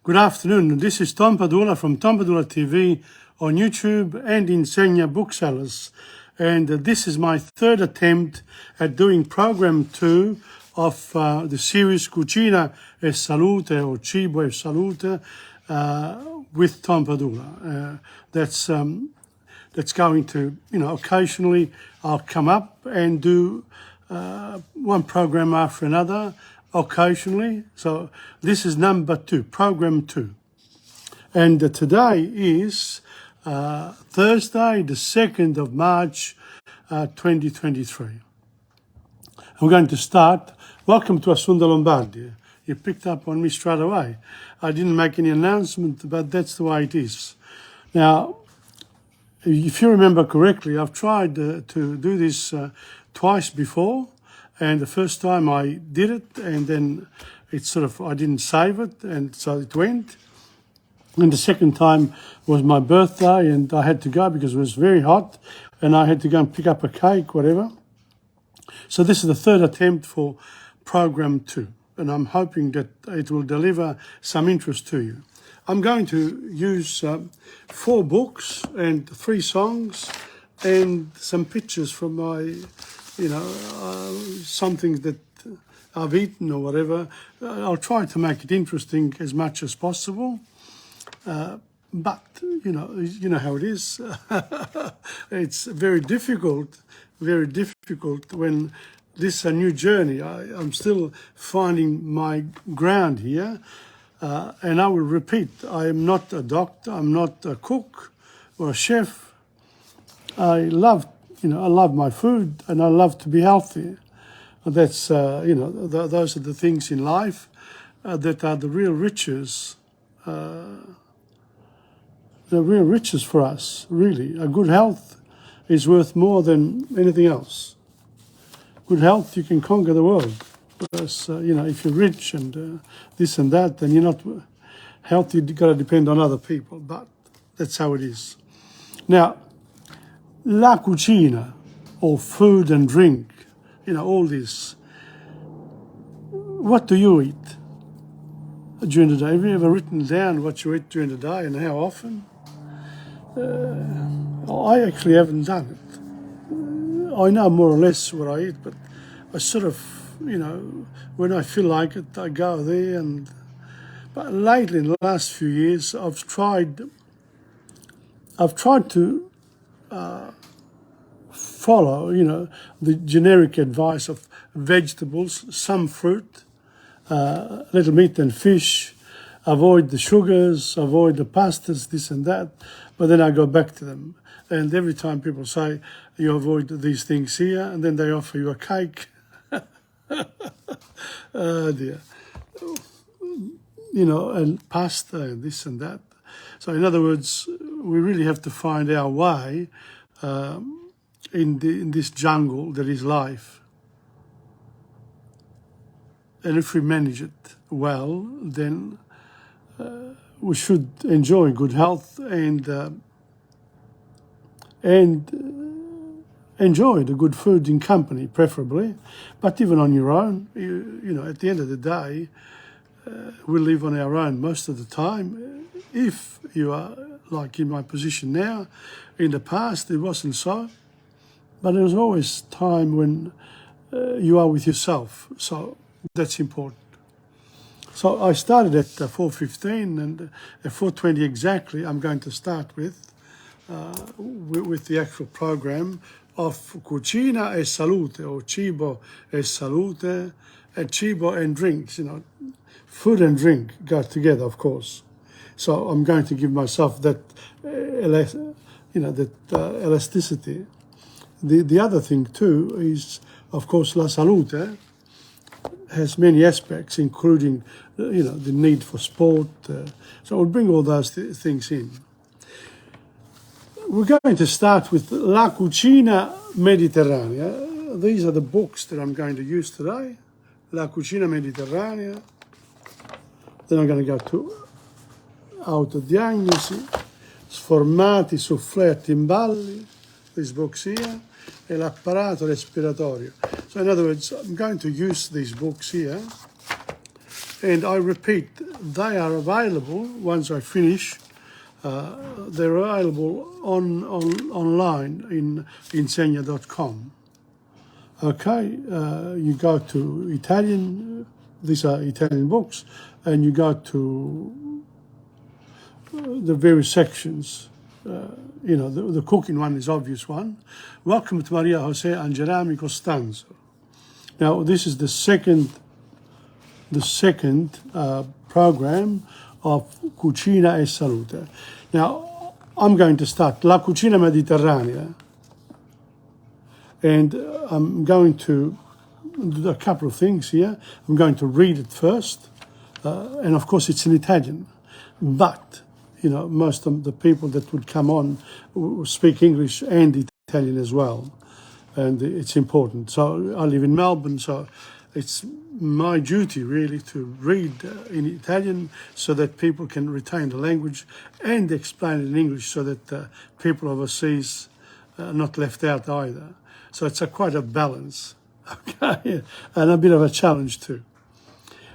Good afternoon. This is Tom Padula from TomPadulaTV on YouTube and Insegna Booksellers. And this is my third attempt at doing program 2 of the series Cucina e Salute or Cibo e Salute with Tom Padula. That's going to, occasionally I'll come up and do one program after another, occasionally. So this is number 2, program 2. And today is Thursday, the 2nd of March, 2023. I'm going to start. Welcome to Asunda Lombardia. You picked up on me straight away. I didn't make any announcement, but that's the way it is. Now, if you remember correctly, I've tried to do this twice before. And the first time I did it, and then I didn't save it, and so it went. And the second time was my birthday, and I had to go because it was very hot, and I had to go and pick up a cake, whatever. So this is the third attempt for program 2, and I'm hoping that it will deliver some interest to you. I'm going to use 4 books and 3 songs and some pictures from my something that I've eaten or whatever. I'll try to make it interesting as much as possible. But, you know how it is. It's very difficult when this is a new journey. I'm still finding my ground here. And I will repeat, I am not a doctor, I'm not a cook or a chef. I love my food, and I love to be healthy. That's, those are the things in life that are the real riches. The real riches for us, really. A good health is worth more than anything else. Good health, you can conquer the world. Because, if you're rich and this and that, then you're not healthy. You've got to depend on other people. But that's how it is. Now, La Cucina, or food and drink, all this. What do you eat during the day? Have you ever written down what you eat during the day and how often? I actually haven't done it. I know more or less what I eat, but I sort of, when I feel like it, I go there. But lately, in the last few years, I've tried to follow, the generic advice of vegetables, some fruit, little meat and fish, avoid the sugars, avoid the pastas, this and that, but then I go back to them. And every time people say, you avoid these things here, and then they offer you a cake. Oh dear. And pasta and this and that. So in other words, we really have to find our way in this jungle that is life. And if we manage it well, then we should enjoy good health and enjoy the good food in company, preferably. But even on your own, at the end of the day, we live on our own most of the time. If you are like in my position now, in the past it wasn't so, but there was always time when you are with yourself, so that's important. So I started at 4:15, and at 4:20 exactly I'm going to start with the actual program of Cucina e Salute, or Cibo e Salute, and Cibo and drinks. Food and drink go together, of course. So I'm going to give myself that, elasticity. The other thing too is, of course, La Salute has many aspects, including, the need for sport. So we'll bring all those things in. We're going to start with La Cucina Mediterranea. These are the books that I'm going to use today. La Cucina Mediterranea. Then I'm going to go to Autodiagnosi, Sformati, Soufflé a Timballi, these books here, e L'apparato respiratorio. So in other words, I'm going to use these books here And I repeat, they are available once I finish. They're available online in insegna.com. Okay, you go to Italian, these are Italian books, and you go to the various sections. The cooking one is obvious one. Welcome to Maria Jose Angelami Costanzo. Now, this is the second program of Cucina e Salute. Now, I'm going to start La Cucina Mediterranea, and I'm going to do a couple of things here. I'm going to read it first, and of course it's in Italian, but most of the people that would come on speak English and Italian as well, and it's important. So I live in Melbourne, so it's my duty really to read in Italian so that people can retain the language, and explain it in English so that people overseas are not left out either. So it's quite a balance, okay, and a bit of a challenge too.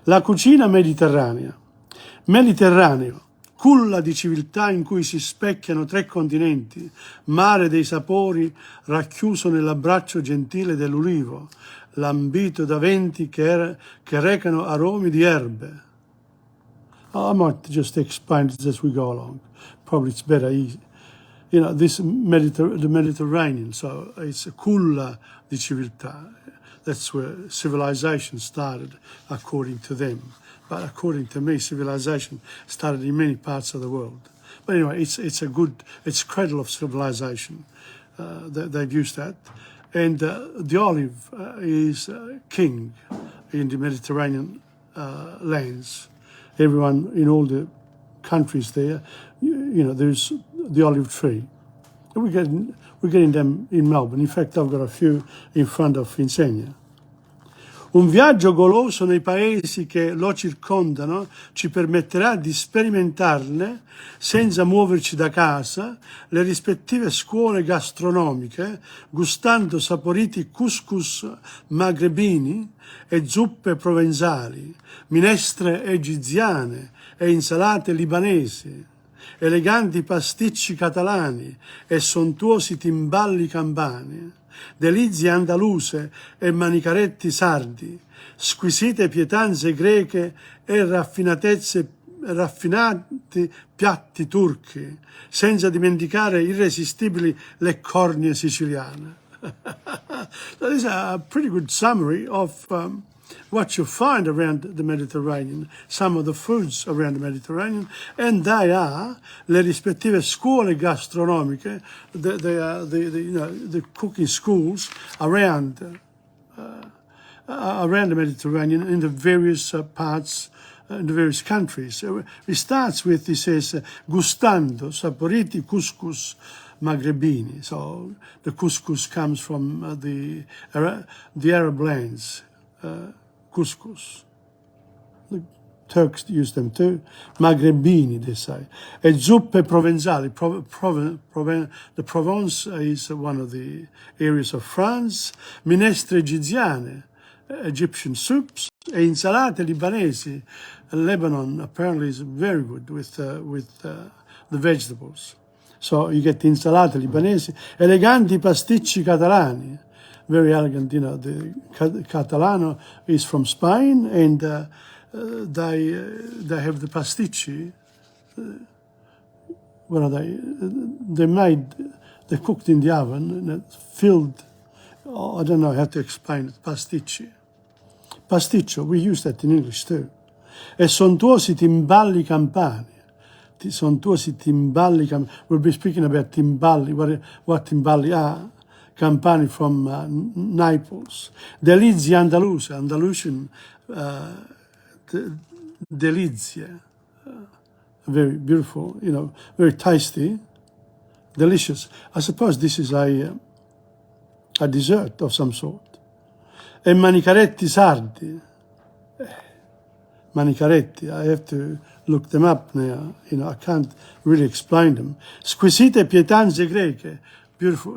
La cucina mediterranea. Mediterraneo, culla di civiltà in cui si specchiano 3 continenti, mare dei sapori racchiuso nell'abbraccio gentile dell'ulivo, lambito da venti che recano aromi di erbe. I might just explain it as we go along. Probably it's better easy. The Mediterranean, so it's a culla di civiltà. That's where civilization started, according to them. But according to me, civilization started in many parts of the world. But anyway, it's cradle of civilization. They've used that. And the olive is king in the Mediterranean lands. Everyone in all the countries there, there's the olive tree. We're getting them in Melbourne. In fact, I've got a few in front of Insegna. Un viaggio goloso nei paesi che lo circondano ci permetterà di sperimentarne, senza muoverci da casa, le rispettive scuole gastronomiche, gustando saporiti couscous magrebini e zuppe provenzali, minestre egiziane e insalate libanesi, eleganti pasticci catalani e sontuosi timballi campani, delizie andaluse e manicaretti sardi, squisite pietanze greche e raffinati piatti turchi, senza dimenticare irresistibili le cornie siciliane. So this is a pretty good summary of what you find around the Mediterranean, some of the foods around the Mediterranean, and they are le rispettive scuole gastronomiche. They are the cooking schools around the Mediterranean in the various parts, in the various countries. So it starts with, it says, gustando saporiti couscous magrebini. So the couscous comes from the Arab lands. Couscous. The Turks use them too. Magrebini, they say. E zuppe provenzali. The Provence is one of the areas of France. Minestre egiziane, Egyptian soups. E insalate libanesi. Lebanon apparently is very good with the vegetables. So you get insalate libanesi. Eleganti pasticci catalani. Very elegant, the Catalano is from Spain, and they have the pasticci. What are they? They cooked in the oven and filled. I don't know how to explain it. Pasticci. Pasticcio. We use that in English too. E sontuosi timballi campani. Sontuosi timballi campani. We'll be speaking about timballi. What timballi are. Campani from Naples. Delizie andaluse, Andalusian delizie. Very beautiful, very tasty, delicious. I suppose this is a dessert of some sort. E manicaretti sardi. Manicaretti, I have to look them up now. I can't really explain them. Squisite pietanze greche. Beautiful,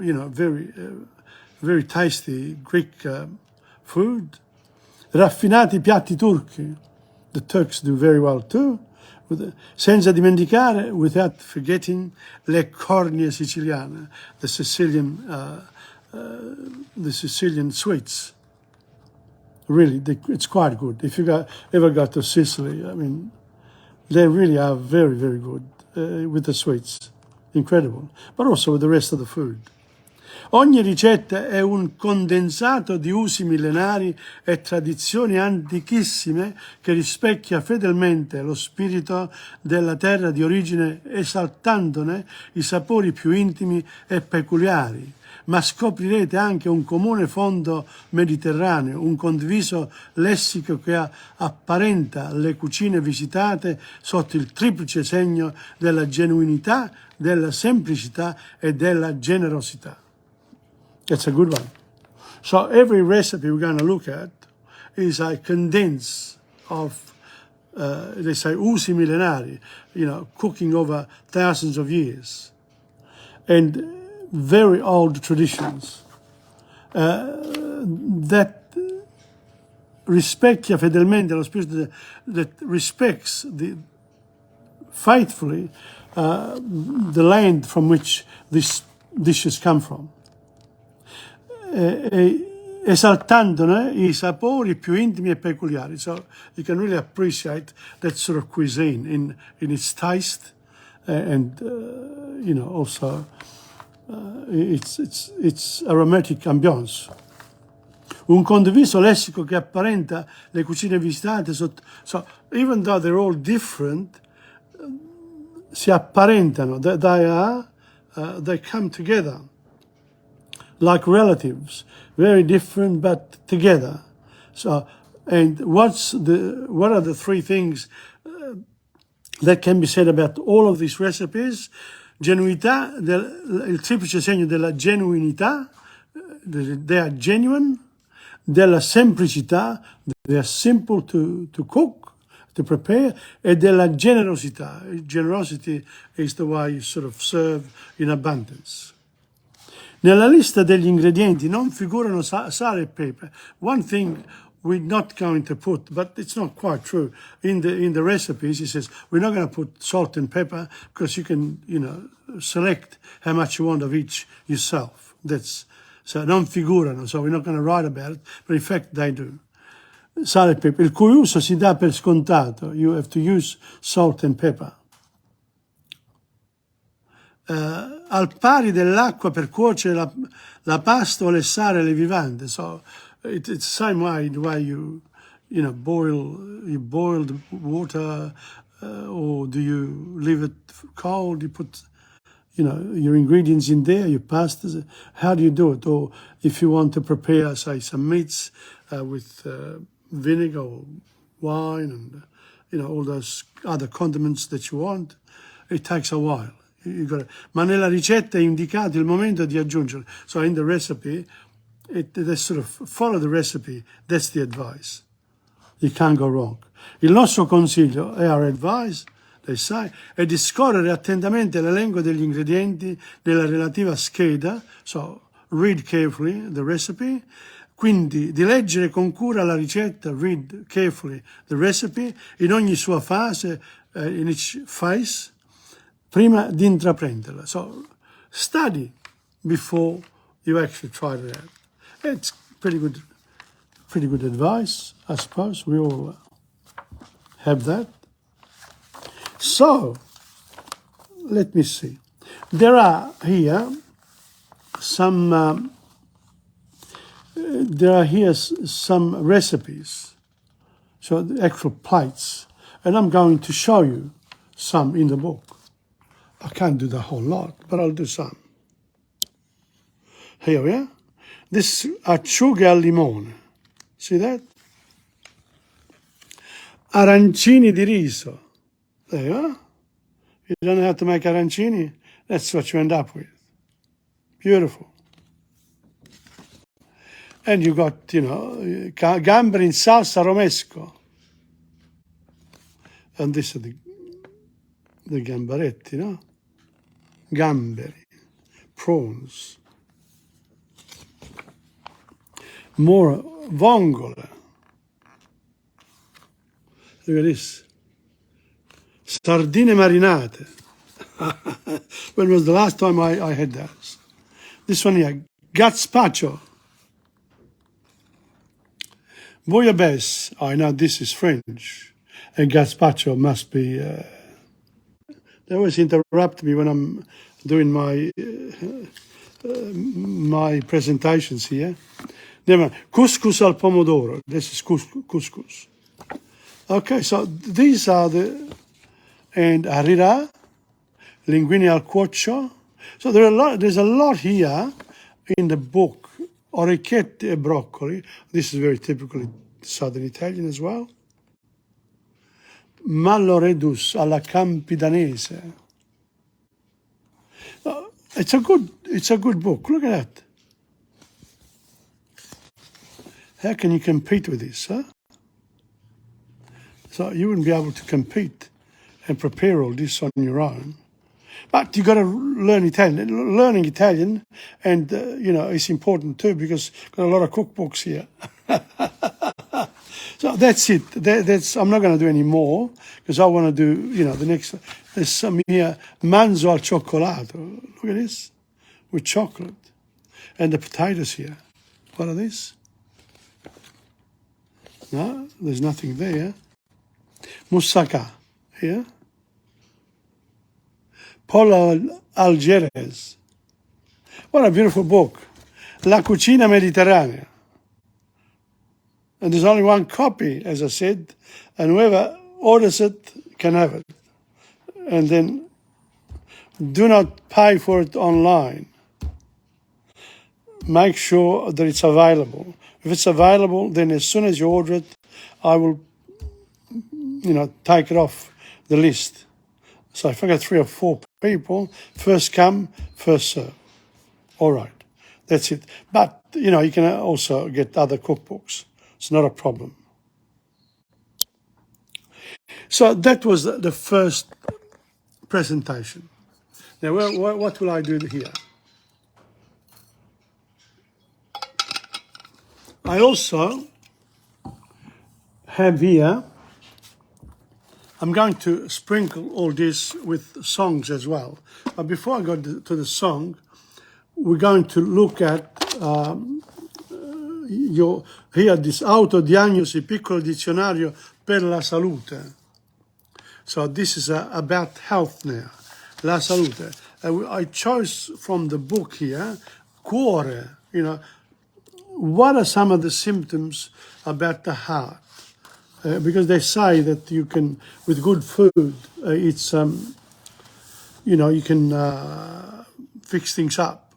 very tasty Greek food. Raffinati piatti turchi. the Turks do very well too. Senza dimenticare, without forgetting, le cornie siciliane, the Sicilian sweets. Really, it's quite good. If you ever go to Sicily, I mean, they really are very, very good with the sweets. Incredible. But also with the rest of the food. Ogni ricetta è un condensato di usi millenari e tradizioni antichissime che rispecchia fedelmente lo spirito della terra di origine, esaltandone i sapori più intimi e peculiari. Ma scoprirete anche un comune fondo mediterraneo, un condiviso lessico che apparenta le cucine visitate sotto il triplice segno della genuinità, della semplicità e della generosità. That's a good one. So every recipe we're going to look at is a condense of, they say, usi millenari, cooking over thousands of years, and very old traditions that rispecchia fedelmente lo spirito that respects faithfully the land from which these dishes come from. Esaltandone I sapori più intimi e peculiari. So you can really appreciate that sort of cuisine in its taste and also its aromatic ambiance. Un condiviso lessico che apparenta le cucine visitate. So even though they're all different, si apparentano. They come together. Like relatives, very different but together. So, and what are the three things that can be said about all of these recipes? Genuinità, il triplice segno della genuinità, they are genuine, della semplicità, they are simple to cook, to prepare, e della generosità. Generosity is the way you sort of serve in abundance. Nella lista degli ingredienti non figurano sale e pepe. One thing we're not going to put, but it's not quite true. In the recipes, he says, we're not going to put salt and pepper because you can, select how much you want of each yourself. So non figurano, so we're not going to write about it, but in fact they do. Sale e pepe, il cui uso si dà per scontato. You have to use salt and pepper. Al pari dell'acqua per cuocere la pasta o lessare le vivande. So it's the same way the way you boil the water, or do you leave it cold? You put your ingredients in there, your pastas. How do you do it? Or if you want to prepare, say, some meats with vinegar or wine and all those other condiments that you want, it takes a while. Ma nella ricetta è indicato il momento di aggiungere. So in the recipe, they sort of follow the recipe. That's the advice. You can't go wrong. Il nostro consiglio, e our advice, they say, è di scorrere attentamente l'elenco degli ingredienti della relativa scheda. So read carefully the recipe. Quindi di leggere con cura la ricetta, read carefully the recipe, in ogni sua fase, in each phase, prima di intraprenderla. So study before you actually try it out. It's pretty good advice, I suppose. We all have that. So let me see. There are here some recipes, so the actual plates, and I'm going to show you some in the book. I can't do the whole lot, but I'll do some. Here we are. This acciughe al limone. See that? Arancini di riso. There you are. You don't have to make arancini. That's what you end up with. Beautiful. And you got, gamberi in salsa romesco. And this is the gamberetti, no? Gamberi, prawns. More vongole. Look at this. Sardine marinate. When was the last time I had those? This one here, gazpacho. Bouillabaisse. I know this is French. And gazpacho must be... they always interrupt me when I'm doing my presentations here. Never mind. Couscous al pomodoro. This is couscous. Okay, so these are the... And harira, linguine al cuocio. So there's a lot here in the book. Orecchiette e broccoli. This is very typically Southern Italian as well. Mallo redus alla campidanese. It's a good book. Look at that. How can you compete with this, huh? So you wouldn't be able to compete and prepare all this on your own. But you got to learn Italian. Learning Italian, and it's important too, because got a lot of cookbooks here. So that's it. I'm not going to do any more, because I want to do the next. There's some here, manzo al cioccolato. Look at this, with chocolate, and the potatoes here. What are these? No, there's nothing there. Moussaka here. Paul Algeres. What a beautiful book. La Cucina Mediterranea. And there's only one copy, as I said, and whoever orders it can have it. And then do not pay for it online. Make sure that it's available. If it's available, then as soon as you order it, I will, take it off the list. So if I got 3 or 4 people, first come, first serve. All right, that's it. But, you can also get other cookbooks. It's not a problem. So that was the first presentation. Now, what will I do here? I also have here, I'm going to sprinkle all this with songs as well. But before I go to the song, we're going to look at here this autodiagnosi, piccolo dizionario per la salute. So this is about health now, la salute. I chose from the book here, cuore, what are some of the symptoms about the heart? Because they say that you can, with good food, it's, you can fix things up.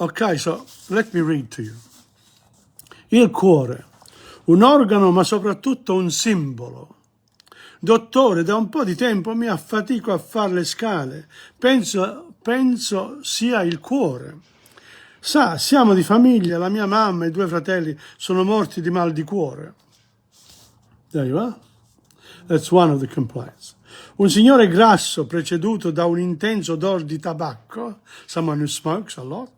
Okay, so let me read to you. Il cuore, un organo ma soprattutto un simbolo. Dottore, da un po' di tempo mi affatico a fare le scale. Penso sia il cuore. Sa, siamo di famiglia, la mia mamma e 2 fratelli sono morti di mal di cuore. There you are. That's one of the complaints. Un signore grasso preceduto da un intenso odore di tabacco, someone who smokes a lot.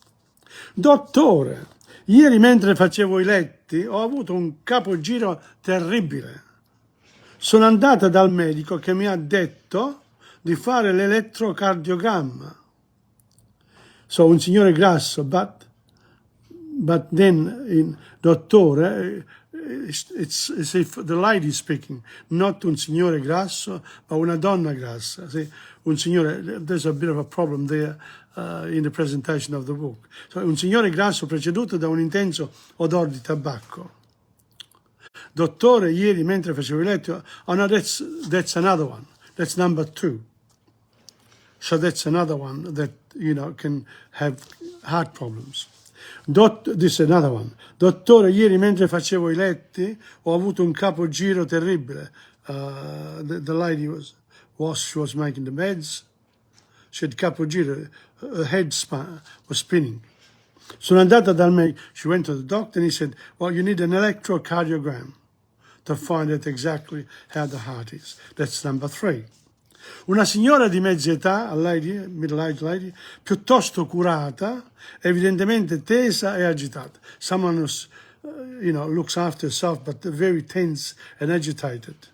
Dottore, ieri mentre facevo i letti ho avuto un capogiro terribile. Sono andata dal medico che mi ha detto di fare l'elettrocardiogramma. So un signore grasso, but then in dottore, it's as if the lady is speaking, not un signore grasso, but una donna grassa. See, un signore, there's a bit of a problem there in the presentation of the book. So un signore grasso preceduto da un intenso odore di tabacco. Dottore, ieri mentre facevo il letto, oh no, that's another one. That's number 2. So that's another one that, can have heart problems. This is another one. Dottore, ieri mentre facevo i letti ho avuto un capogiro terribile. The lady she was making the beds. She had capogiro. Her head was spinning. Sono andata dal medico. She went to the doctor and he said, well, you need an electrocardiogram to find out exactly how the heart is. That's number 3. Una signora di mezza età, a lady, middle-aged lady, piuttosto curata, evidentemente tesa e agitata. Someone who's looks after herself, but very tense and agitated.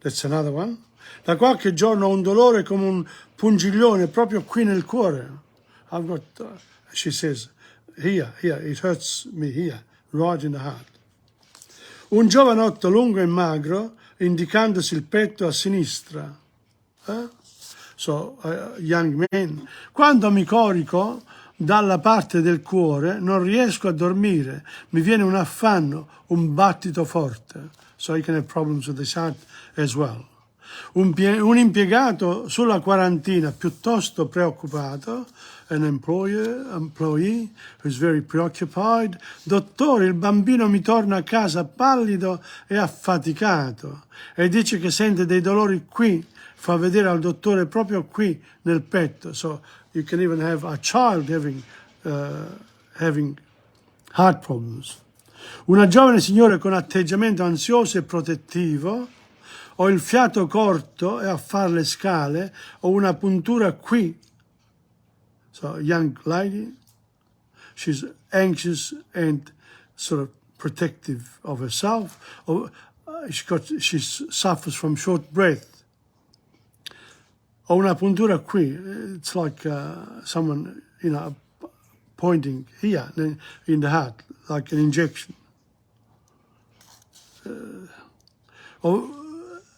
That's another one. Da qualche giorno ho un dolore come un pungiglione proprio qui nel cuore. I've got, she says, here, it hurts me here, right in the heart. Un giovanotto lungo e magro, indicandosi il petto a sinistra. So, young man. Quando mi corico dalla parte del cuore, non riesco a dormire. Mi viene un affanno, un battito forte. So you can have problems with the heart as well. Un impiegato sulla quarantina piuttosto preoccupato, an employee who's very preoccupied. Dottore, il bambino mi torna a casa pallido e affaticato e dice che sente dei dolori qui, fa vedere al dottore proprio qui nel petto. So you can even have a child having heart problems. Una giovane signora con atteggiamento ansioso e protettivo. Ho il fiato corto e a fare le scale, ho una puntura qui. So, young lady, she's anxious and sort of protective of herself. She suffers from short breath. Ho una puntura qui. It's like someone, pointing here in the heart, like an injection.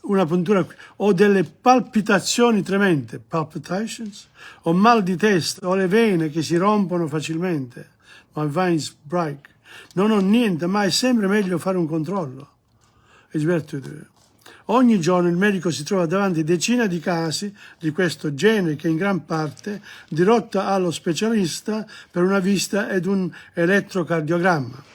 Una puntura qui. Ho delle palpitazioni tremende, palpitations, ho mal di testa, ho le vene che si rompono facilmente, my veins break. Non ho niente, ma è sempre meglio fare un controllo. It's better to do. Ogni giorno il medico si trova davanti a decine di casi di questo genere che in gran parte dirotta allo specialista per una visita ed un elettrocardiogramma.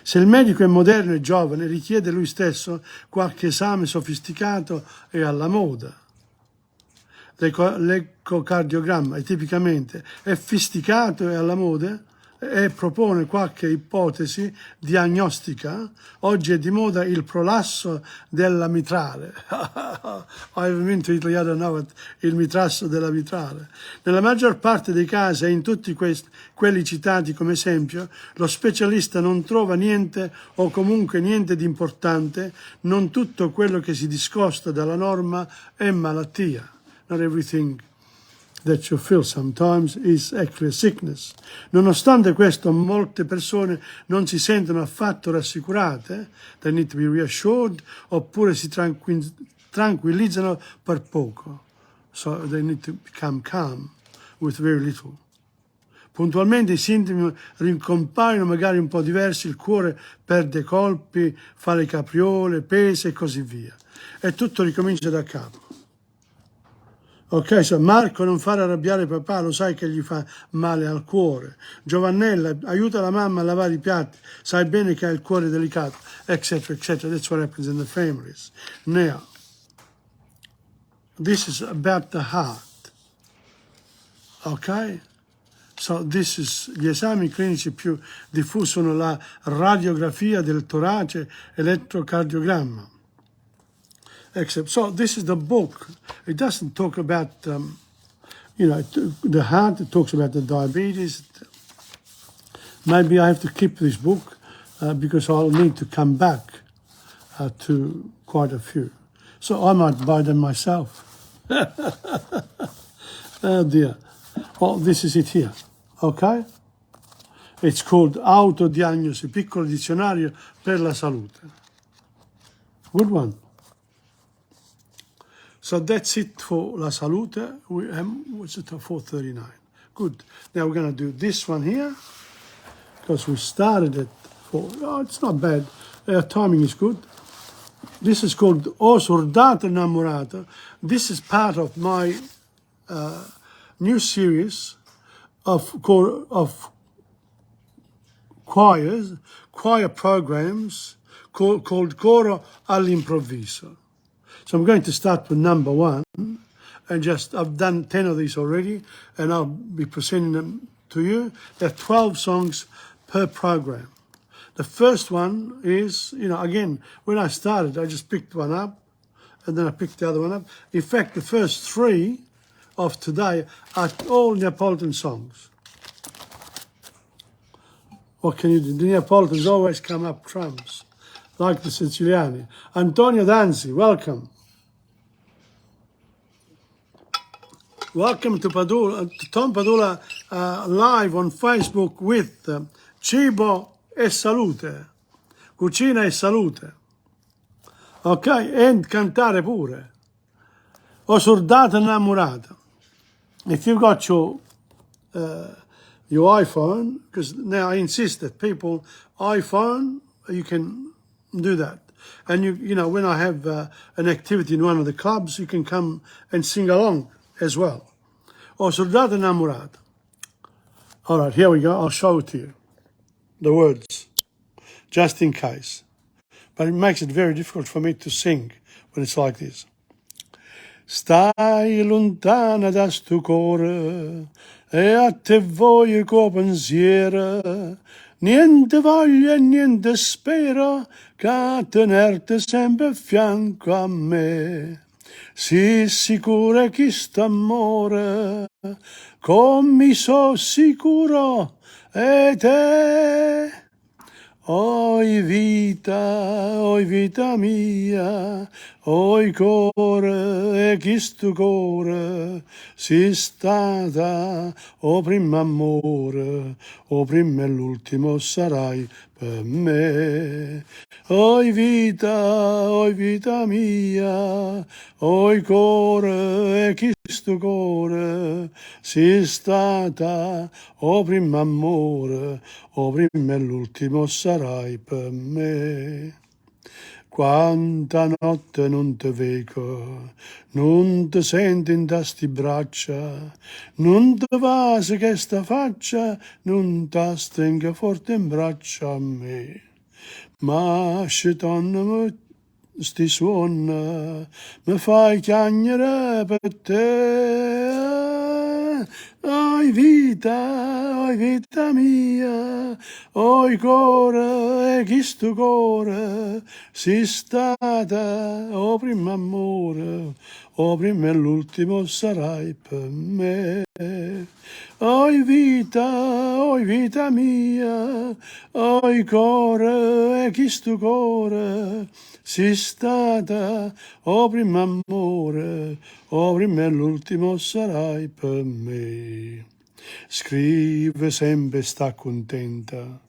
Se il medico è moderno e giovane, richiede lui stesso qualche esame sofisticato e alla moda. L'ecocardiogramma è tipicamente sofisticato e alla moda e propone qualche ipotesi diagnostica. Oggi è di moda il prolasso della mitrale. I've been to Italy, I don't know it, il mitrasso della mitrale. Nella maggior parte dei casi e in tutti quelli citati come esempio, lo specialista non trova niente o comunque niente di importante, non tutto quello che si discosta dalla norma è malattia. Not everything that you feel sometimes is actually a sickness. Nonostante questo, molte persone non si sentono affatto rassicurate, they need to be reassured, oppure si tranquillizzano per poco. So they need to become calm with very little. Puntualmente i sintomi ricompaiono magari un po' diversi, il cuore perde colpi, fa le capriole, pesa e così via. E tutto ricomincia da capo. Ok, so Marco, non fare arrabbiare papà, lo sai che gli fa male al cuore. Giovannella, aiuta la mamma a lavare i piatti, sai bene che ha il cuore delicato, eccetera, eccetera. That's what happens in the families. Now, this is about the heart. Ok? So this is, gli esami clinici più diffusi sono la radiografia del torace, elettrocardiogramma. So this is the book. It doesn't talk about, the heart. It talks about the diabetes. Maybe I have to keep this book because I'll need to come back to quite a few. So I might buy them myself. Oh dear. Well, this is it here. Okay? It's called Autodiagnosi, piccolo dizionario per la salute. Good one. So that's it for La Salute. What's it, 4:39? Good. Now we're going to do this one here because we started at 4. Oh, it's not bad. Timing is good. This is called O Soldato Innamorato. This is part of my new series of choir programs called Coro all'improvviso. So I'm going to start with number 1, and I've done 10 of these already, and I'll be presenting them to you. There are 12 songs per program. The first one is, again, when I started, I just picked one up, and then I picked the other one up. In fact, the first 3 of today are all Neapolitan songs. What can you do? The Neapolitans always come up trumps, like the Siciliani. Antonio Danzi, welcome. Welcome to Padula, to Tom Padula live on Facebook with Cibo e Salute, Cucina e Salute. Ok? E cantare pure. Ho sordata innamorata. If you've got your iPhone, because now I insist that people, iPhone, you can do that. And you know, when I have an activity in one of the clubs, you can come and sing along as well. Ho sordata innamorata. All right, here we go. I'll show it to you. The words, just in case. But it makes it very difficult for me to sing when it's like this. Stai lontana da sto cuore e a te voglio co pensiero. Niente voglio e niente spero che tenerti sempre a fianco a me. Sii sicura che st'amore, come so sicuro e te. Oi vita mia, oi core, e questo core, si stata, o primo amore, o primo e l'ultimo sarai per me. Oi vita mia, oi core, e questo core, si stata, o primo amore, o primo e l'ultimo sarai per me. Quanta notte non te vedo, non te senti in tasti braccia, non te va se che sta faccia, non te stringa forte in braccia a me. Ma scetonna sti suona, mi fai chiagnere per te. Oi vita mia, oi core, e questo core, si stata, o primo amore, o primo e l'ultimo sarai per me. Oi vita mia, oi core, e questo core, si stata, o primo amore, o primo e l'ultimo sarai per me. Scrive sempre sta contenta,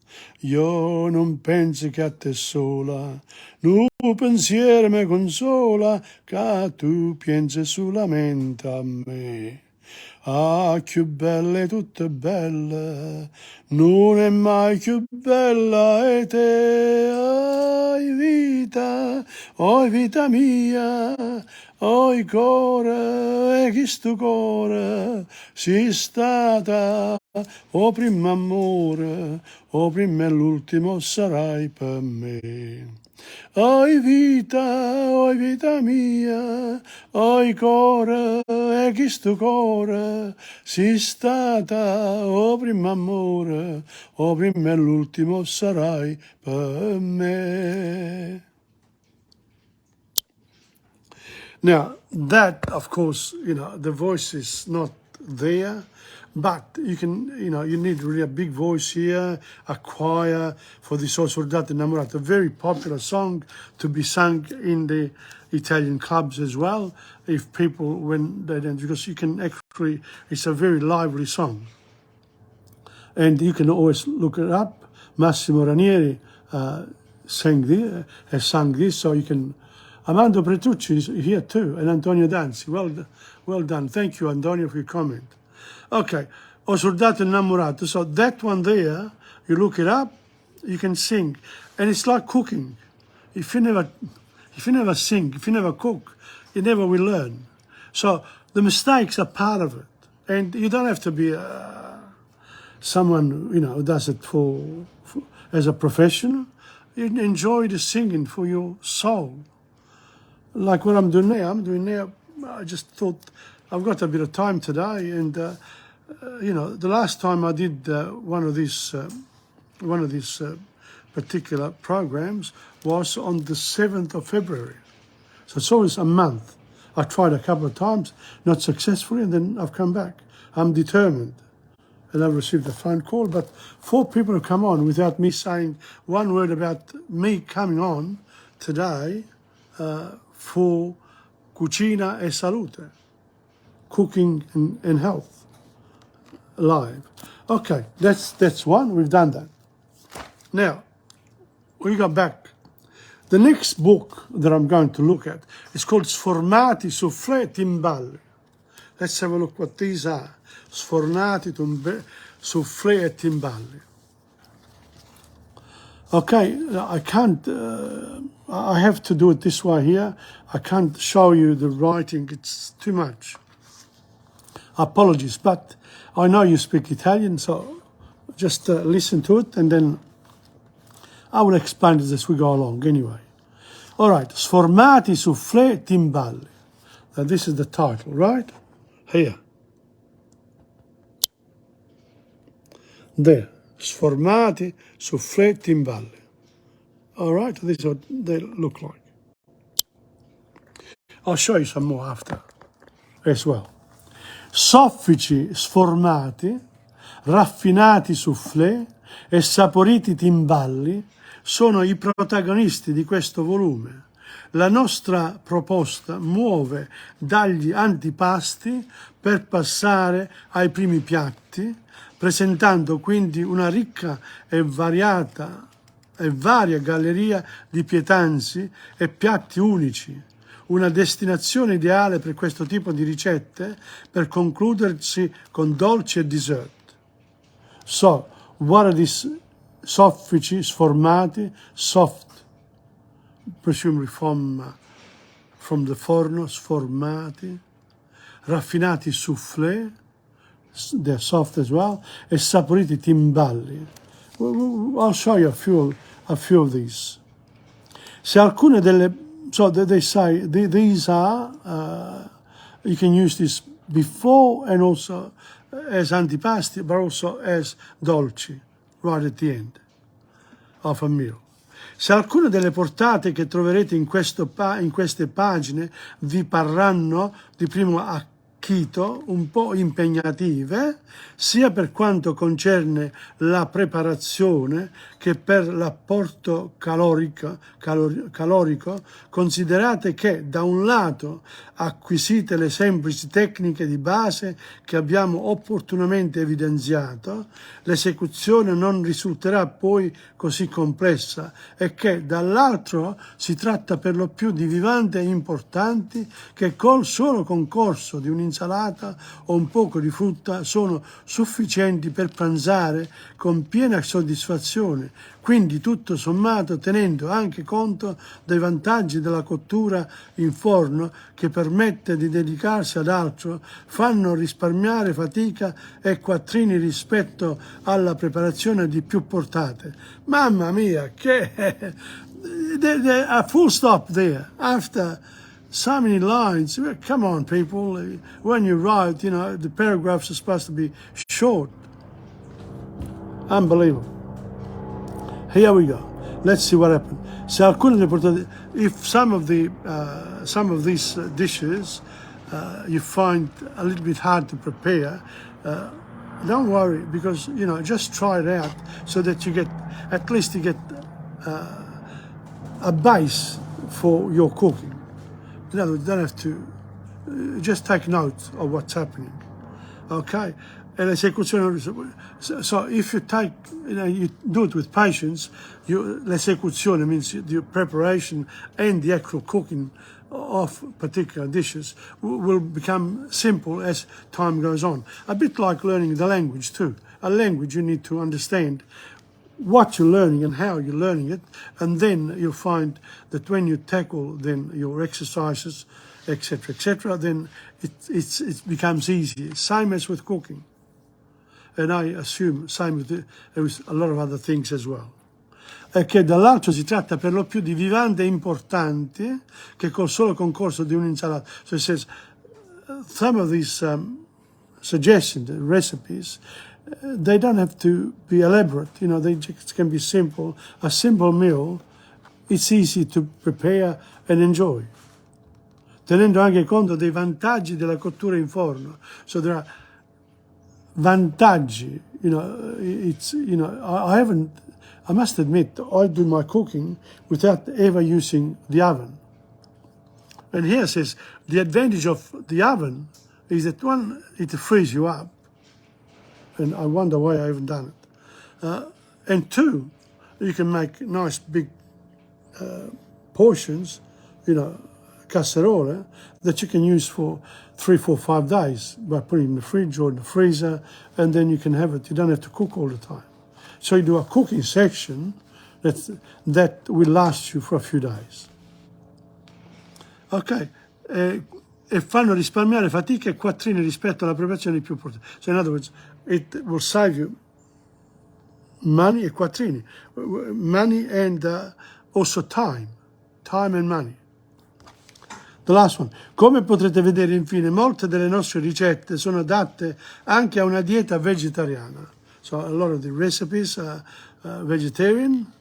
io non penso che a te sola, nu pensiero mi consola, che tu pensi solamente a me. Ah, più bella è tutta bella, non è mai più bella e te. Oi vita mia, oi core, e questo core, si stata, o primo amore, o primo e l'ultimo sarai per me. Oi vita mia, oi core, e questo core, si stata, o primo amore, o primo e l'ultimo sarai per me. Now, that, of course, you know, the voice is not there, but you can, you know, you need really a big voice here, a choir for this O Soldate Innamorato, a very popular song to be sung in the Italian clubs as well, if people, when they dance, because you can actually, it's a very lively song. And you can always look it up. Massimo Ranieri has sung this, so you can. Armando Pretucci is here too, and Antonio Danzi. Well done. Thank you, Antonio, for your comment. Okay, Ho Soldato Innamorato. So that one there, you look it up, you can sing. And it's like cooking. If you never sing, if you never cook, you never will learn. So the mistakes are part of it. And you don't have to be someone, you know, who does it for as a professional. You enjoy the singing for your soul. Like what I'm doing now, I just thought I've got a bit of time today, and you know, the last time I did one of these particular programs was on the 7th of February. So it's always a month. I tried a couple of times, not successfully, and then I've come back. I'm determined, and I've received a phone call, but 4 people have come on without me saying one word about me coming on today for Cucina e Salute, cooking and health, live. Okay, that's one, we've done that. Now, we go back. The next book that I'm going to look at is called Sfornati Soufflé Timballi. Let's have a look what these are. Sfornati Soufflé e Timballi. Okay, I can't, I have to do it this way here. I can't show you the writing, it's too much. Apologies, but I know you speak Italian, so just listen to it and then I will explain it as we go along anyway. All right, Sfornati Soufflé Timballi. Now this is the title, right? Here. There. Sfornati Soufflé Timballi. All right, this is what they look like. I'll show you some more after as well. Soffici sformati, raffinati soufflé e saporiti timballi sono i protagonisti di questo volume. La nostra proposta muove dagli antipasti per passare ai primi piatti, presentando quindi una ricca e varia galleria di pietanze e piatti unici, una destinazione ideale per questo tipo di ricette per concludersi con dolci e dessert. So, what are these soffici, sformati, soft, presumably from the forno, sformati, raffinati soufflé, they're soft as well, e saporiti timballi. I'll show you a few of these. Se alcune delle, so they say these are, you can use this before and also as antipasti, but also as dolci, right at the end of a meal. Se alcune delle portate che troverete in queste pagine vi parranno di primo acchito un po' impegnative, sia per quanto concerne la preparazione che per l'apporto calorico, considerate che da un lato acquisite le semplici tecniche di base che abbiamo opportunamente evidenziato, l'esecuzione non risulterà poi così complessa e che dall'altro si tratta per lo più di vivande importanti che col solo concorso di un'insalata o un poco di frutta sono sufficienti per pranzare con piena soddisfazione. Quindi tutto sommato tenendo anche conto dei vantaggi della cottura in forno che permette di dedicarsi ad altro, fanno risparmiare fatica e quattrini rispetto alla preparazione di più portate. Mamma mia, che a full stop there after so many lines. Come on, people, when you write, you know, the paragraphs are supposed to be short. Unbelievable. Here we go. Let's see what happened. Se alcune delle portate, if some of these dishes you find a little bit hard to prepare, don't worry, because you know, just try it out so that you get at least a base for your cooking. In other words, you don't have to just take note of what's happening. Okay. So if you take, you know, you do it with patience, l'esecuzione means the preparation and the actual cooking of particular dishes will become simple as time goes on. A bit like learning the language too. A language, you need to understand what you're learning and how you're learning it, and then you'll find that when you tackle then your exercises, etc., then it becomes easy. Same as with cooking. And I assume same with a lot of other things as well. E che dall'altro si tratta per lo più di vivande importanti che col solo concorso di un'insalata. So it says some of these suggestions, recipes, they don't have to be elaborate. You know, they just can be simple. A simple meal, it's easy to prepare and enjoy. Tenendo anche conto dei vantaggi della cottura in forno. So there are vantaggi. It's, I must admit, I do my cooking without ever using the oven. And here it says, the advantage of the oven is that one, it frees you up. And I wonder why I haven't done it. And two, you can make nice big portions, casserole, that you can use for 3, 4, 5 days by putting it in the fridge or in the freezer, and then you can have it. You don't have to cook all the time. So you do a cooking section that will last you for a few days. Ok, e fanno risparmiare fatica e quattrini rispetto alla preparazione più importante. So in other words, it will save you money e quattrini, money and also time and money. The last one. Come potrete vedere, infine, molte delle nostre ricette sono adatte anche a una dieta vegetariana. So a lot of the recipes are vegetarian,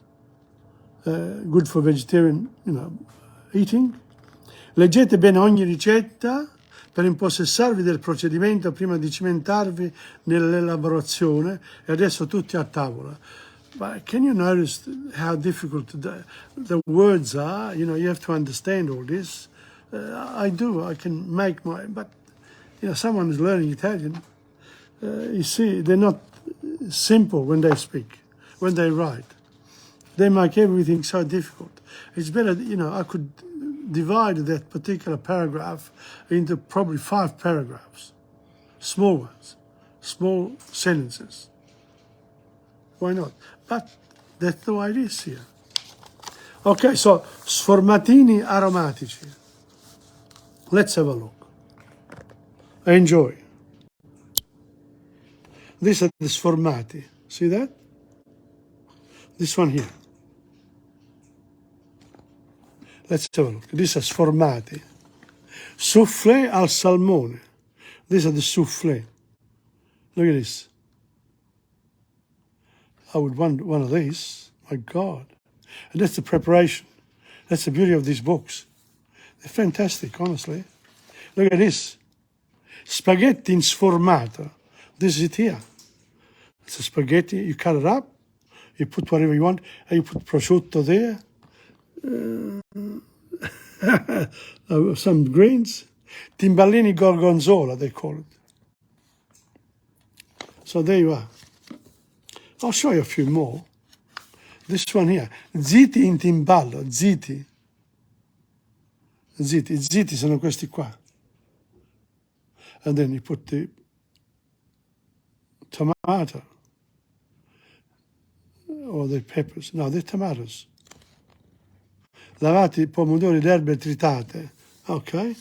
good for vegetarian, eating. Leggete bene ogni ricetta per impossessarvi del procedimento prima di cimentarvi nell'elaborazione, e adesso tutti a tavola. But can you notice how difficult the words are? You have to understand all this. I do. I can make but someone who's learning Italian, you see, they're not simple when they speak, when they write. They make everything so difficult. It's better, I could divide that particular paragraph into probably 5 paragraphs, small ones, small sentences. Why not? But that's the way it is here. Okay, so sformatini aromatici. Let's have a look. Enjoy. These are the sformati. See that? This one here. Let's have a look. These are sformati. Soufflé al salmone. These are the soufflé. Look at this. I would want one of these. My God. And that's the preparation. That's the beauty of these books. They're fantastic, honestly. Look at this. Spaghetti in sformato. This is it here. It's a spaghetti. You cut it up. You put whatever you want. And you put prosciutto there. Some greens. Timballini gorgonzola, they call it. So there you are. I'll show you a few more. This one here. Ziti in timballo. Ziti. Ziti sono questi qua. And then you put the tomato. Or the peppers. No, they're tomatoes. Lavati pomodori d'erbe tritate. Okay.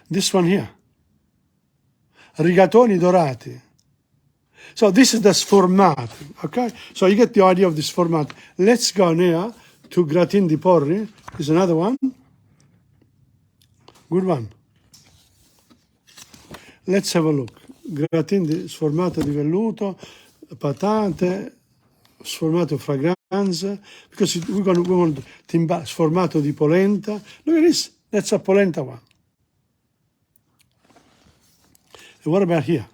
This one here. Rigatoni dorati. So this is the sformati. Okay. So you get the idea of this format. Let's go now to gratin di porri. Is another one. Good one. Let's have a look. Gratin di sformato di velluto, patate, sformato fragranza, because we want sformato di polenta. Look at this. That's a polenta one. And what about here?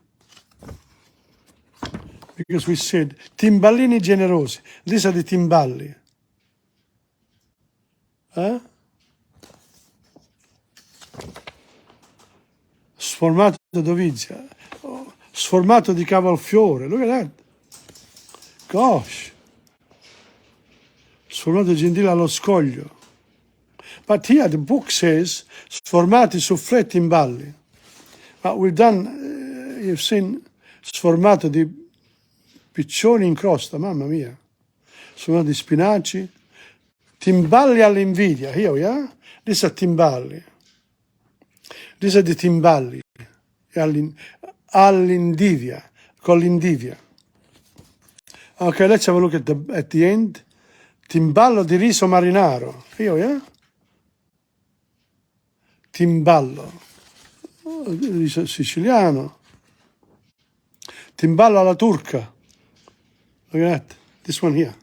Because we said timballini generosi. These are the timballi. Sformato d'ovizia. Sformato di cavolfiore. Look at that. Gosh. Sformato gentile allo scoglio. But here the book says sformati soufflé timballi. But we've done, you've seen sformato di piccioni in crosta, mamma mia. Sformato di spinaci. Timballi all'invidia. Here we are. These are timballi. These are the timballi. All'invidia. Con l'invidia. Okay, let's have a look at the end. Timballo di riso marinaro. Here we are. Timballo. Riso siciliano. Timballo alla turca. Look at that. This one here.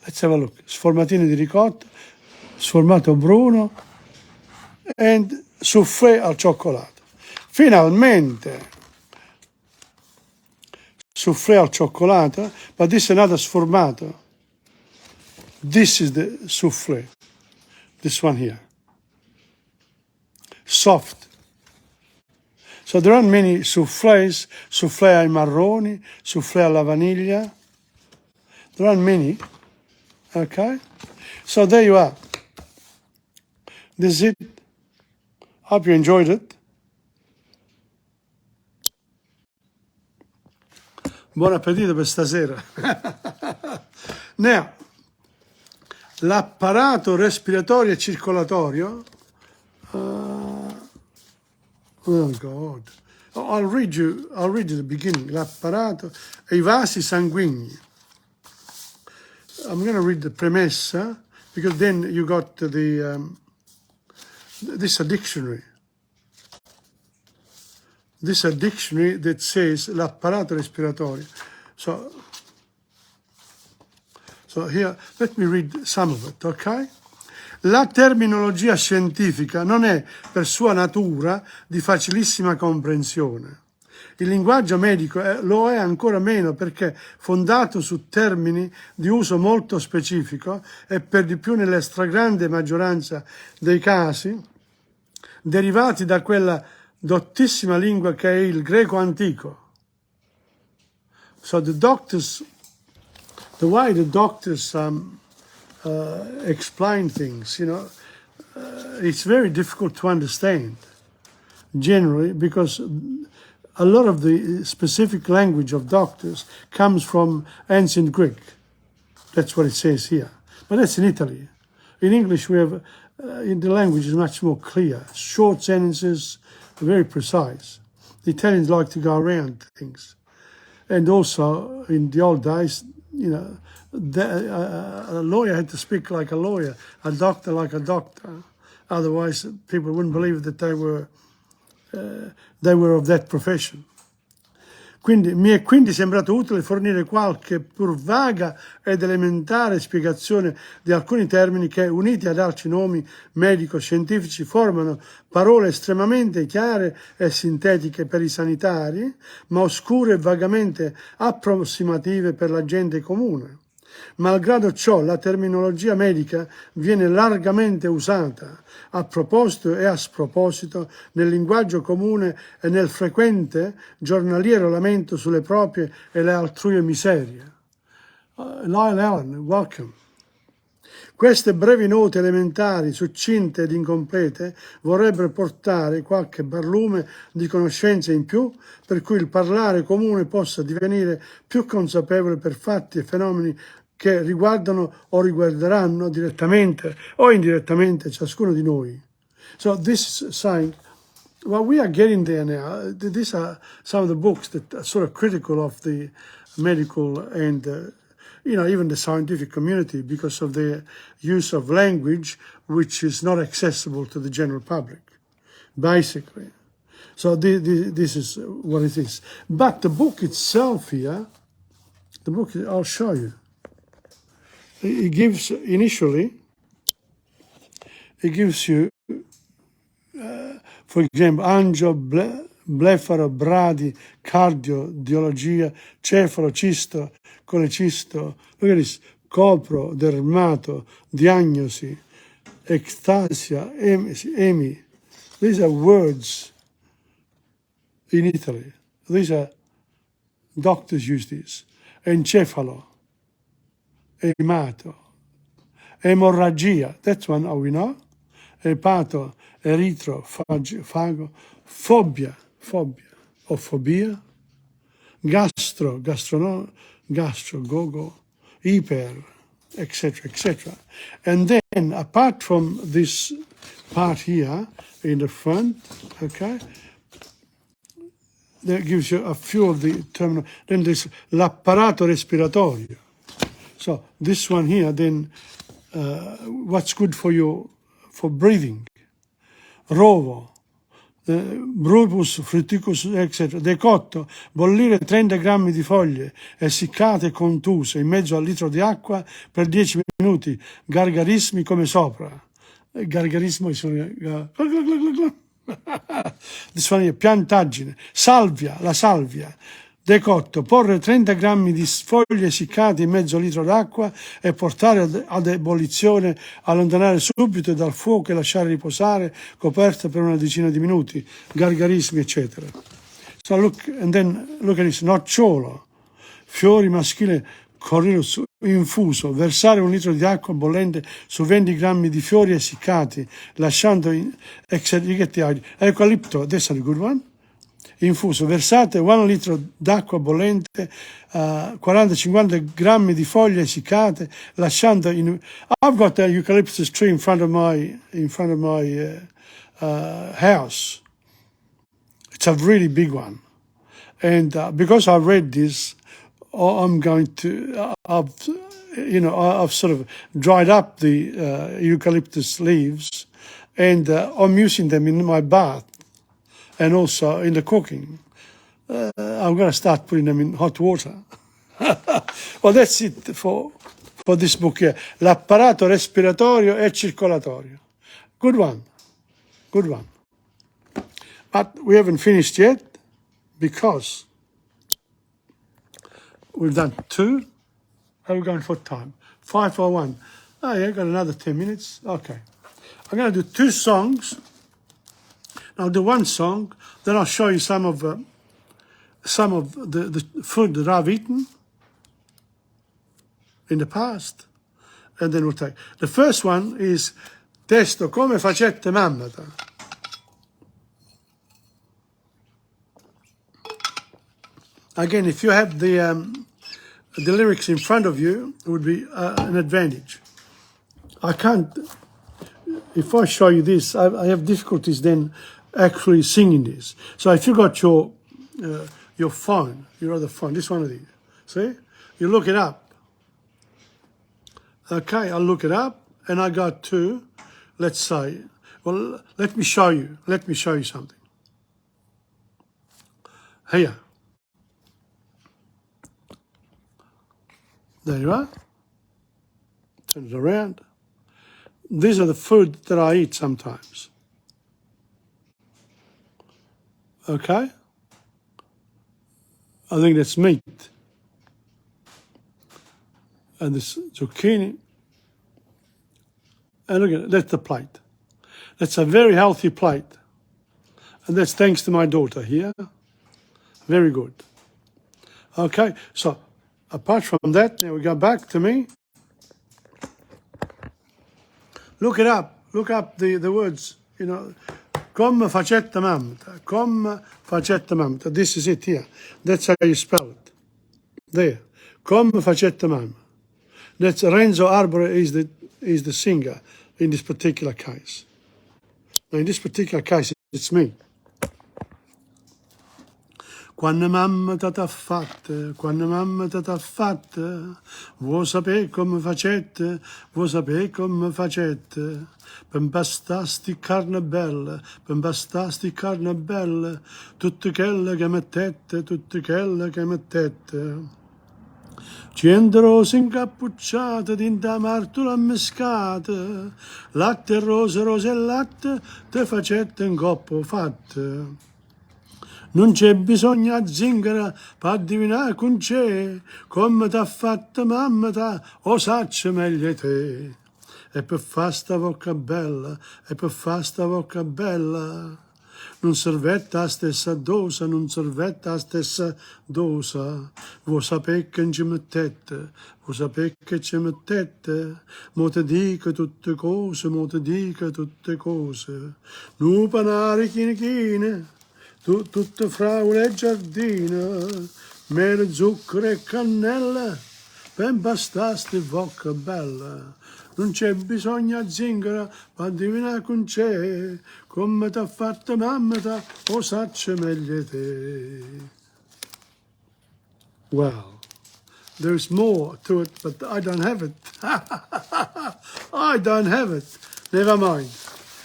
Let's have a look. Sformatini di ricotta, sformato bruno, and soufflé al cioccolato. Finalmente, soufflé al cioccolato, but this is another sformato. This is the soufflé, this one here, soft. So there aren't many soufflés, soufflé ai marroni, soufflé alla vaniglia. There aren't many, okay? So there you are. This is it. Hope you enjoyed it. Buon appetito per stasera. Now, l'apparato respiratorio e circolatorio. Oh God. I'll read you the beginning. L'apparato e I vasi sanguigni. I'm going to read the premessa because then you got the this is a dictionary. This is a dictionary that says l'apparato respiratorio. So here, let me read some of it, ok? La terminologia scientifica non è per sua natura di facilissima comprensione. Il linguaggio medico lo è ancora meno perché fondato su termini di uso molto specifico e per di più nella stragrande maggioranza dei casi derivati da quella dottissima lingua che è il greco antico. So the way the doctors explain things, you know, it's very difficult to understand generally because a lot of the specific language of doctors comes from ancient Greek. That's what it says here. But that's in Italy. In English, we have, the language is much more clear. Short sentences, very precise. The Italians like to go around things. And also, in the old days, you know, a lawyer had to speak like a lawyer, a doctor like a doctor. Otherwise, people wouldn't believe that they were of that profession. Quindi, mi è quindi sembrato utile fornire qualche pur vaga ed elementare spiegazione di alcuni termini che, uniti ad altri nomi medico-scientifici, formano parole estremamente chiare e sintetiche per i sanitari, ma oscure e vagamente approssimative per la gente comune. Malgrado ciò, la terminologia medica viene largamente usata a proposito e a sproposito nel linguaggio comune e nel frequente giornaliero lamento sulle proprie e le altrui miserie. Lyle Allen, welcome. Queste brevi note elementari, succinte ed incomplete, vorrebbero portare qualche barlume di conoscenze in più, per cui il parlare comune possa divenire più consapevole per fatti e fenomeni che riguardano o riguarderanno direttamente o indirettamente ciascuno di noi. So this is saying, well, we are getting there now. These are some of the books that are sort of critical of the medical and you know, even the scientific community because of their use of language which is not accessible to the general public, basically. So this is what it is. But the book itself here, the book, I'll show you. It gives, initially, it gives you, for example, angio, blefaro, bradi, cardio, diologia, cefalo, cisto, colecisto, look at this, copro, dermato, diagnosi, ectasia, emi. These are words in Italy. These are, doctors use these. Encefalo, emato, emorragia, that's one we know. Epato, eritro, fago, phobia, or phobia, gastro, gogo, hyper, etc., etc. And then, apart from this part here in the front, okay, that gives you a few of the terminal. Then there's l'apparato respiratorio. So this one here, then what's good for you for breathing? Rovo, brupus, fruticus, etc. Decotto, bollire 30 grammi di foglie essiccate e contuse in mezzo al litro di acqua per 10 minuti. Gargarismi come sopra. Gargarismo sono... This one here, piantaggine, salvia, la salvia, decotto, porre 30 grammi di foglie essiccate in mezzo litro d'acqua e portare ad ebollizione, allontanare subito dal fuoco e lasciare riposare coperta per una decina di minuti, gargarismi eccetera. So look, and then look at this, nocciolo, fiori maschile corillus infuso, versare un litro di acqua bollente su 20 grammi di fiori essiccati, lasciando eucalipto, this is a good one, infuso, versate 1 litro d'acqua bollente, 40-50 grammi di foglie essiccate, lasciando in... I've got a eucalyptus tree in front of my house. It's a really big one. And because I read this, I'm going to, I've sort of dried up the eucalyptus leaves, and I'm using them in my bath and also in the cooking. I'm going to start putting them in hot water. Well, that's it for this book here. L'apparato respiratorio e circolatorio. Good one. Good one. But we haven't finished yet because we've done 2. How are we going for time? 5:01. Oh yeah, got another 10 minutes. Okay. I'm going to do 2 songs. I'll do 1 song, then I'll show you some of the food that I've eaten in the past, and then we'll take. The first one is Testo come facette mammata. Again, if you have the lyrics in front of you, it would be an advantage. I can't, if I show you this, I have difficulties then actually singing this. So if you got your phone, your other phone, this one of these, see? You look it up. Okay, I'll look it up, and I got to, let's say, well, let me show you something. Here. There you are. Turn it around. These are the food that I eat sometimes. Okay? I think that's meat. And this zucchini. And look at it, that's the plate. That's a very healthy plate. And that's thanks to my daughter here. Very good. Okay, so apart from that, now we go back to me. Look it up. Look up the words, Come facetta mammata. Come facetta mammata. This is it here. That's how you spell it. There. Come facetta mammata. That's Renzo Arbore is the singer in this particular case. Now in this particular case, it's me. Quando mamma t'ha fatta, vuoi sapere come facette, per impastasti carne bella, tutte quelle che mettette, 100 rose incappucciate, tinta martola ammiscata, latte e rose e latte, te facette in coppo fatte. Non c'è bisogno a zingara per adivinare con c'è, come t'ha fatta mamma o sacce meglio te. E per fa sta bocca bella, non servetta la stessa dosa, vuoi sapere che ci mettete, mo te dico tutte cose, nu panare chine, tutto fraule e giardina, mele, zucchero e cannella, per impastasti bocca bella. Non c'è bisogno a zingara per adivinare con c'è, come t'ha fatta mamma o sacce meglio te. Well, there's more to it, but I don't have it. I don't have it. Never mind.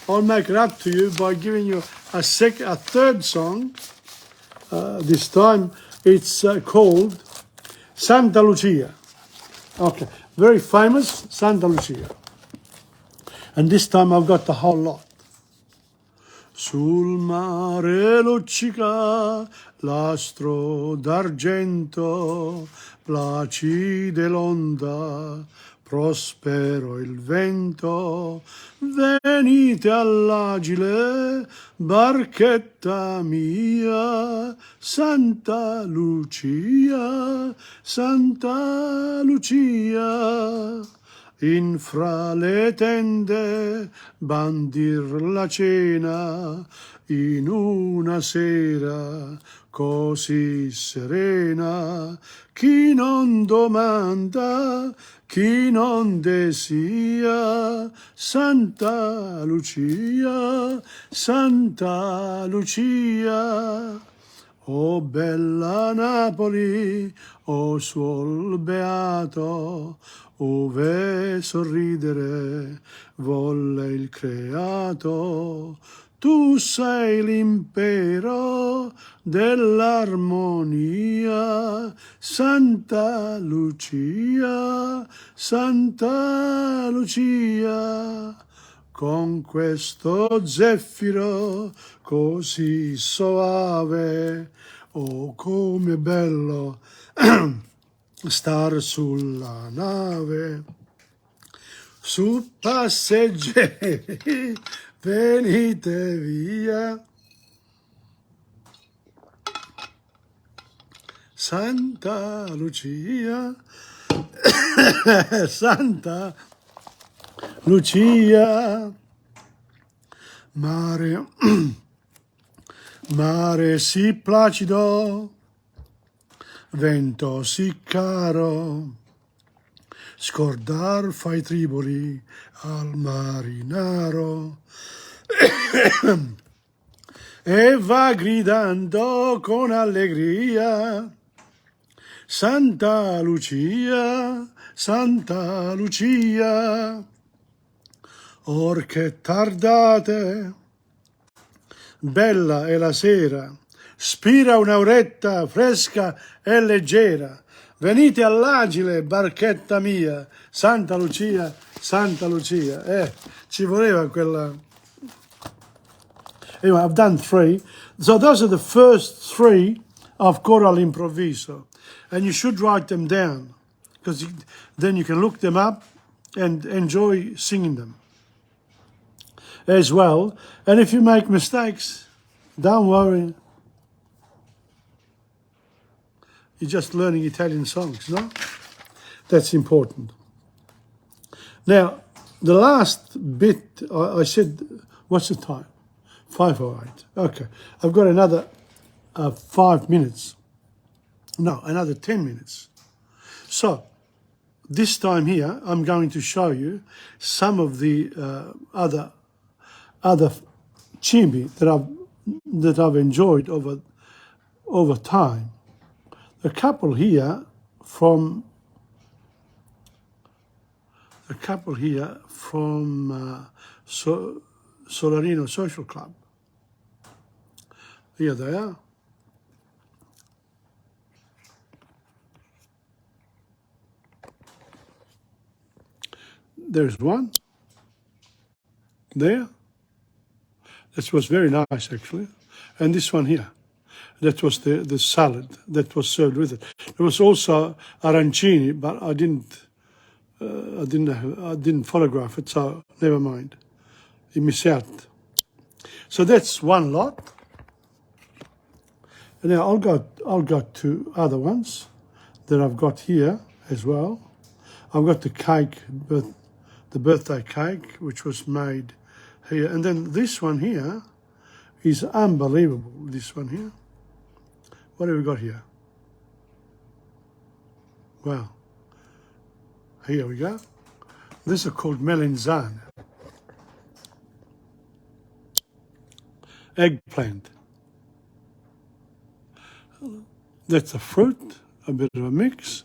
I'll make it up to you by giving you a third song. This time it's called Santa Lucia. Okay, very famous Santa Lucia. And this time I've got the whole lot. sul mare luccica l'astro d'argento, placide l'onda, prospero il vento. Venite all'agile barchetta mia, Santa Lucia, Santa Lucia. In fra le tende bandir la cena, in una sera così serena. Chi non domanda, chi non desia, Santa Lucia, Santa Lucia. O bella Napoli, o suol beato, ove sorridere volle il creato. Tu sei l'impero dell'armonia, Santa Lucia, Santa Lucia. Con questo zeffiro così soave, oh come bello star sulla nave. Su passeggeri, venite via, Santa Lucia, Santa Lucia. Mare, mare sì placido, vento sì caro, scordar fai triboli al marinaro. E va gridando con allegria, Santa Lucia, Santa Lucia. Or che tardate, bella è la sera, spira un'auretta fresca e leggera. Venite all'agile, barchetta mia, Santa Lucia, Santa Lucia. Ci voleva quella. Anyway, I've done 3. So those are the first 3 of Choral Improviso. And you should write them down, because then you can look them up and enjoy singing them as well. And if you make mistakes, don't worry. You're just learning Italian songs, no? That's important. Now, the last bit, I said, what's the time? 5:08. Okay, I've got another 5 minutes. No, another 10 minutes. So, this time here, I'm going to show you some of the other cimbi that I've enjoyed over time. A couple here from Solarino Social Club. Here they are. There's one there. That was very nice, actually. And this one here. That was the salad that was served with it. There was also arancini, but I didn't photograph it, so never mind. You miss out. So that's one lot. And now I'll go to other ones that I've got here as well. I've got the cake, the birthday cake, which was made here. And then this one here is unbelievable, this one here. What have we got here? Wow. Here we go. These are called melanzane. Eggplant. That's a fruit, a bit of a mix.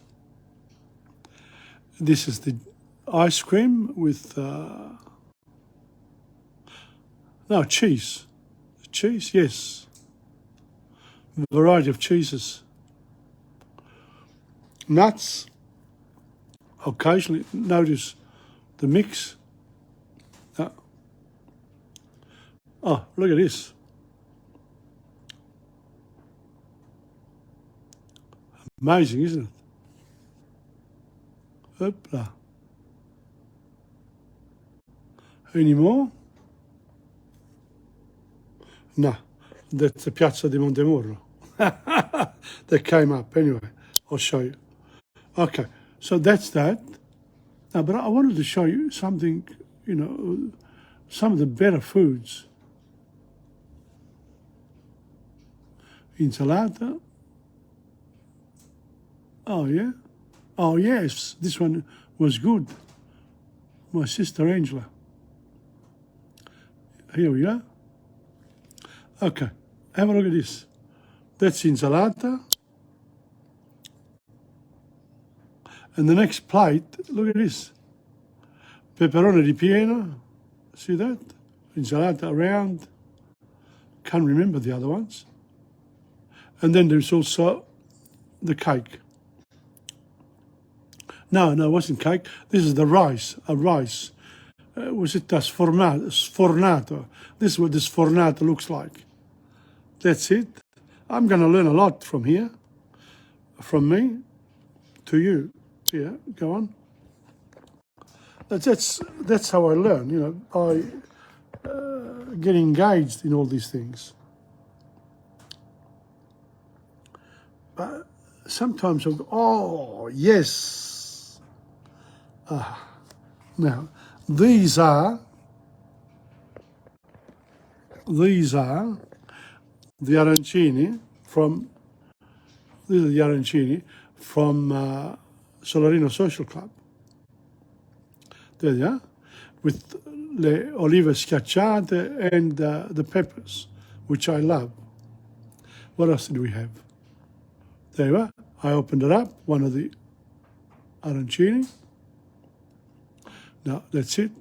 This is the ice cream with, no, cheese. Cheese, yes. Variety of cheeses. Nuts. Occasionally notice the mix. Oh, look at this. Amazing, isn't it? Hoopla. Any more? No, that's the Piazza di Montemurro. That came up anyway. I'll show you. Okay, so that's that. Now, but I wanted to show you something, you know, some of the better foods. Insalata. Oh, yeah. Oh, yes, this one was good. My sister Angela. Here we go. Okay, have a look at this. That's insalata. And the next plate, look at this. Pepperoni ripieno. See that? Insalata around. Can't remember the other ones. And then there's also the cake. No, it wasn't cake. This is the rice, a rice. Was it sfornato? This is what this sfornato looks like. That's it. I'm going to learn a lot from here, from me to you. Yeah, go on. That's how I learn, you know, by getting engaged in all these things. But sometimes I'll go, oh, yes. Now, these are the arancini from, these are the arancini from Solarino Social Club. There they are, with le olive schiacciate and the peppers, which I love. What else did we have? There you are. I opened it up, one of the arancini. Now, that's it.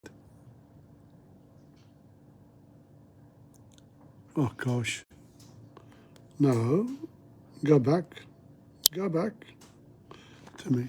Oh, gosh. No. Go back to me.